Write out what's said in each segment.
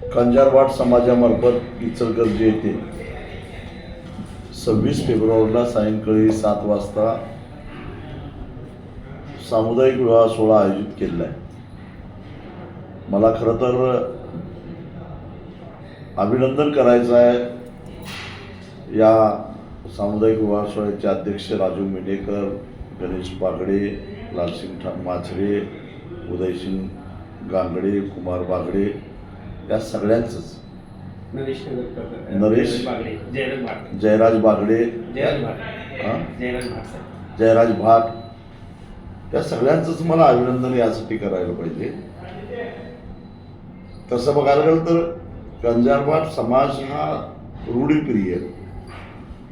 कंजारवाड समाजामार्फत इचलकरंजी येथे 26 फेब्रुवारीला सायंकाळी 7 वाजता सामुदायिक विवाह सोहळा आयोजित केलेला आहे. मला खरं तर अभिनंदन करायचं आहे या सामुदायिक विवाह सोहळ्याचे अध्यक्ष राजू मेंढेकर, गणेश बागडे, लालसिंग माछरे, उदयसिंग गांगडे, कुमार बागडे या सगळ्यांचंच, नरेश जयराज बागडे, जयराज भाट या सगळ्यांचंच मला अभिनंदन यासाठी करायला पाहिजे. तसं बघायला गेलं तर कंजारवाड समाज हा रूढीप्रिय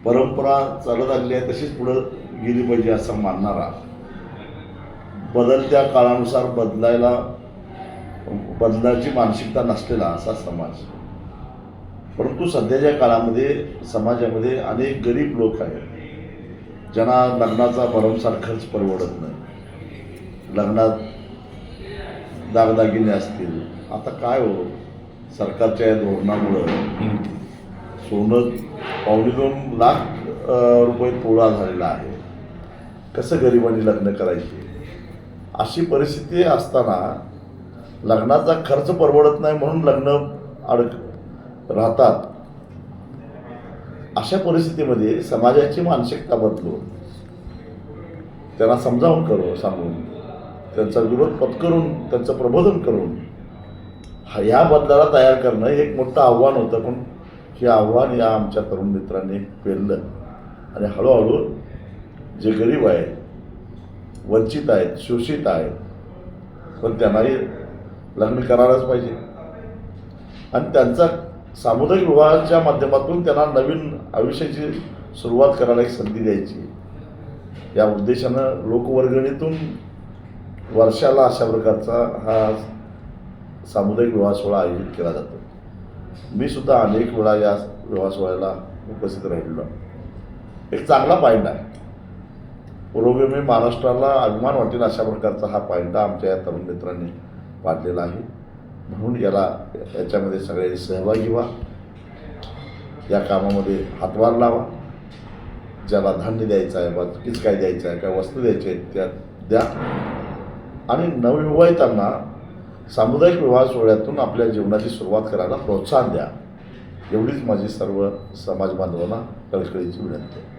परंपरा चालत आलेली आहे, तशीच पुढं गेली पाहिजे असं मानणारा, बदलत्या काळानुसार बदलाची मानसिकता नसलेला असा समाज. परंतु सध्याच्या काळामध्ये समाजामध्ये अनेक गरीब लोक आहेत ज्यांना लग्नाचा भरमसाठ खर्च परवडत नाही. लग्नात दागदागिने असतील, आता काय हो, सरकारच्या या धोरणामुळं सोनं 2.25 लाख रुपये तोळा झालेला आहे. कसं गरिबांनी लग्न करायचे? अशी परिस्थिती असताना लग्नाचा खर्च परवडत नाही म्हणून लग्न राहतात. अशा परिस्थितीमध्ये समाजाची मानसिकता बदलून त्यांना समजावून सांगून त्यांचा विरोध पत्करून त्यांचं प्रबोधन करून ह्या बदलाला तयार करणं हे एक मोठं आव्हान होतं. पण हे आव्हान या आमच्या तरुण मित्रांनी पेललं आणि हळूहळू जे गरीब आहेत, वंचित आहेत, शोषित आहेत, पण त्यांनाही लग्न करायलाच पाहिजे आणि त्यांचा सामुदायिक विवाहाच्या माध्यमातून त्यांना नवीन आयुष्याची सुरुवात करायला एक संधी द्यायची या उद्देशानं लोकवर्गणीतून वर्षाला अशा प्रकारचा हा सामुदायिक विवाह सोहळा आयोजित केला जातो. मी सुद्धा अनेक वेळा या विवाह सोहळ्याला उपस्थित राहिलेलो. एक चांगला पॉईंट आहे. पुरोगामी महाराष्ट्राला अभिमान वाटेल अशा प्रकारचा हा पॉईंट आमच्या या तरुण मित्रांनी पाडलेला आहे. म्हणून याच्यामध्ये सगळ्यांनी सहभागी व्हा, या कामामध्ये हातभार लावा. ज्याला धान्य द्यायचं आहे, बाकीच काय द्यायचं आहे, काय वस्तू द्यायच्या आहेत त्या द्या आणि नवविवाहितांना सामुदायिक विवाह सोहळ्यातून आपल्या जीवनाची सुरुवात करायला प्रोत्साहन द्या. एवढीच माझी सर्व समाज बांधवांना कळकळीची विनंती आहे.